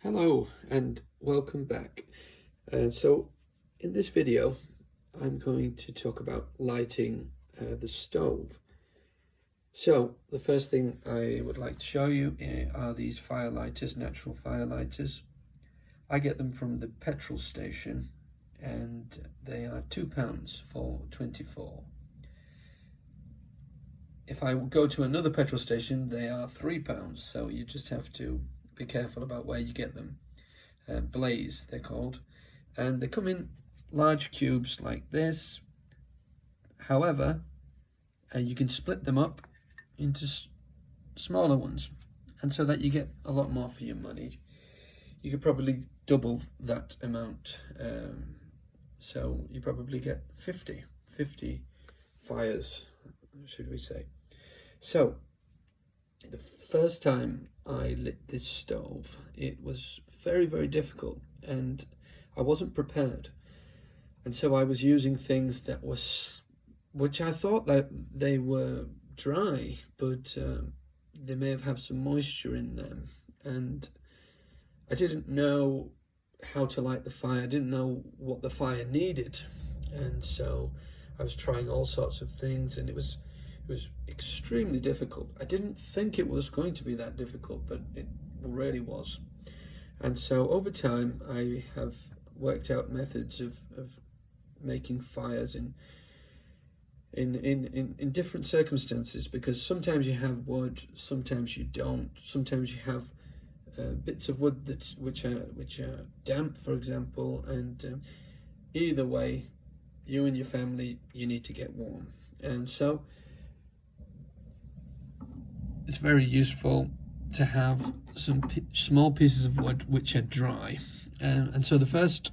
Hello and welcome back. So in this video I'm going to talk about lighting the stove. So the first thing I would like to show you are these fire lighters, natural fire lighters. I get them from the petrol station and they are £2 for 24. If I go to another petrol station they are £3, so you just have to be careful about where you get them. Blaze they're called, and they come in large cubes like this. However, you can split them up into smaller ones, and so that you get a lot more for your money. You could probably double that amount, so you probably get 50 fires, should we say. So the first time I lit this stove, it was very difficult and I wasn't prepared. And so I was using things which I thought that they were dry, but they may have some moisture in them. And I didn't know how to light the fire, I didn't know what the fire needed. And so I was trying all sorts of things and it was extremely difficult. I didn't think it was going to be that difficult, but it really was. And so over time I have worked out methods of making fires in different circumstances, because sometimes you have wood, sometimes you don't, sometimes you have bits of wood which are damp, for example, and either way, you and your family, you need to get warm. And so it's very useful to have some small pieces of wood which are dry. And so the first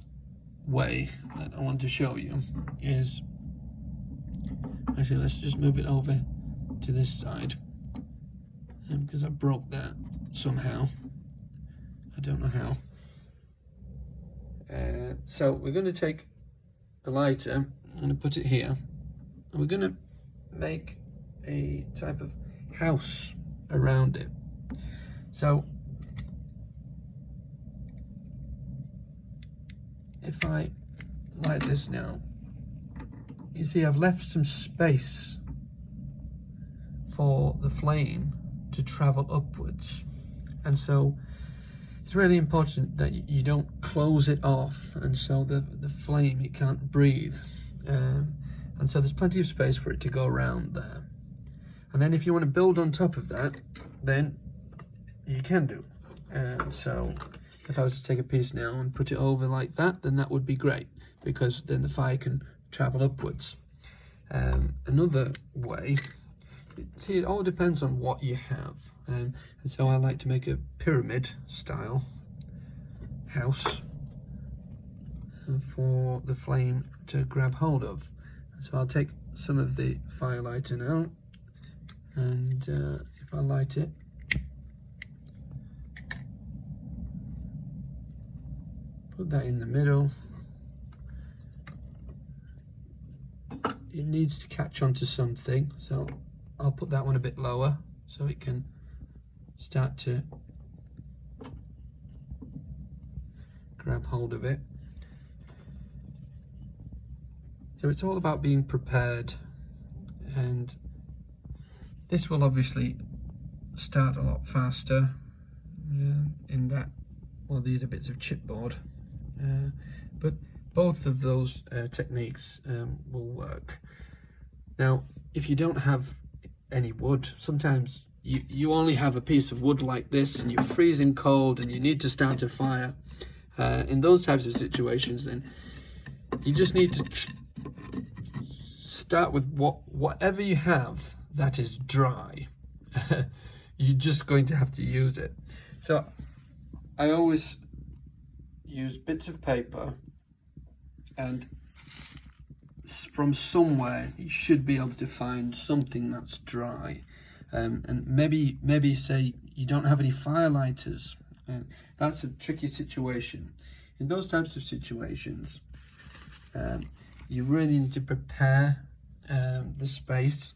way that I want to show you is, actually let's just move it over to this side, because I broke that somehow. I don't know how. So we're going to take the lighter, I'm going to put it here, and we're going to make a type of house around it. So if I light this now, you see I've left some space for the flame to travel upwards, and so it's really important that you don't close it off, and so the flame, it can't breathe, and so there's plenty of space for it to go around there. And then if you want to build on top of that, then you can do. So if I was to take a piece now and put it over like that, then that would be great, because then the fire can travel upwards. Another way, see, it all depends on what you have. And so I like to make a pyramid style house for the flame to grab hold of. So I'll take some of the fire lighter now, and if I light it, put that in the middle. It needs to catch onto something, so I'll put that one a bit lower so it can start to grab hold of it. So it's all about being prepared, and this will obviously start a lot faster in that, well, these are bits of chipboard, but both of those techniques will work. Now, if you don't have any wood, sometimes you only have a piece of wood like this and you're freezing cold and you need to start a fire. In those types of situations, then you just need to start with whatever you have that is dry. You're just going to have to use it. So I always use bits of paper, and from somewhere you should be able to find something that's dry. And maybe say you don't have any fire lighters. That's a tricky situation. In those types of situations, you really need to prepare the space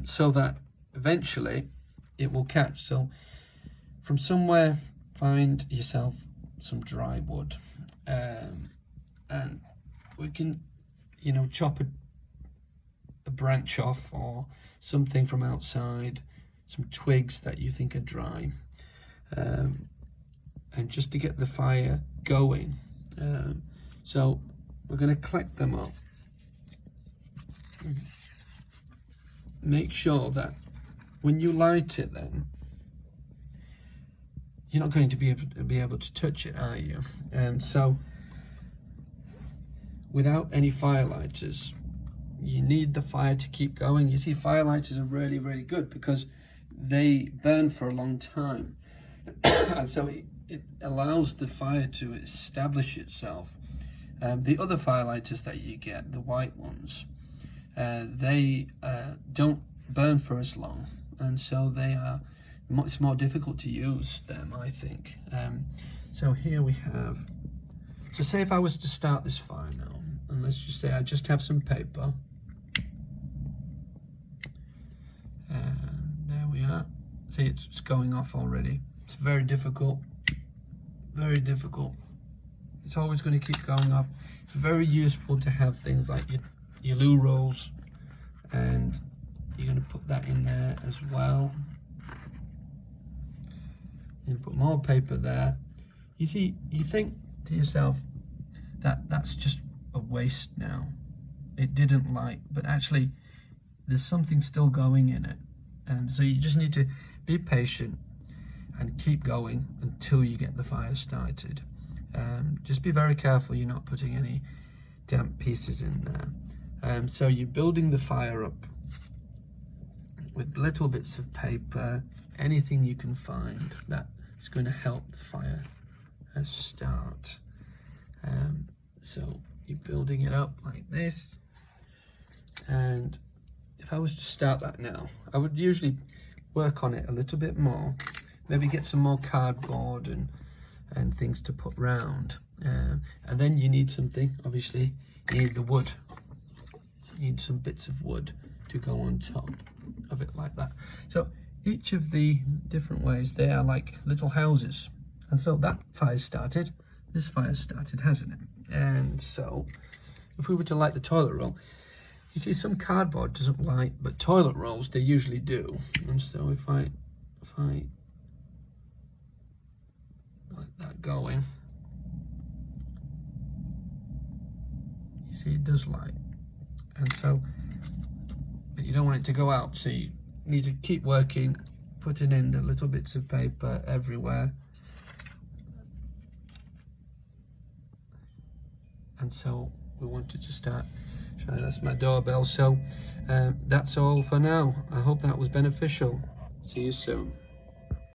so that eventually it will catch. So from somewhere find yourself some dry wood, and we can, you know, chop a branch off or something from outside, some twigs that you think are dry, and just to get the fire going. So we're going to collect them up. Make sure that when you light it, then you're not going to be able to touch it, are you? So without any firelighters, you need the fire to keep going. You see, firelighters are really, really good because they burn for a long time. And so it allows the fire to establish itself. The other firelighters that you get, the white ones, they don't burn for as long, and so it's more difficult to use them, I think. So here we have, so say if I was to start this fire now, and let's just say I just have some paper, and there we are. See, it's going off already. It's very difficult, very difficult. It's always going to keep going off. It's very useful to have things like your loo rolls, and you're going to put that in there as well. You put more paper there. You see, you think to yourself that that's just a waste now. It didn't light, but actually there's something still going in it. And so you just need to be patient and keep going until you get the fire started. Just be very careful you're not putting any damp pieces in there. So you're building the fire up with little bits of paper, anything you can find that is going to help the fire start. So you're building it up like this, and if I was to start that now, I would usually work on it a little bit more, maybe get some more cardboard and things to put round, and then you need something, obviously you need the wood. You need some bits of wood to go on top of it like that. So each of the different ways, they are like little houses, and so that fire started, this fire started, hasn't it? And so if we were to light the toilet roll, you see some cardboard doesn't light, but toilet rolls, they usually do. And so if I like that going, you see it does light. And so, but you don't want it to go out, so you need to keep working, putting in the little bits of paper everywhere. And so we wanted to start, that's my doorbell. So that's all for now. I hope that was beneficial. See you soon.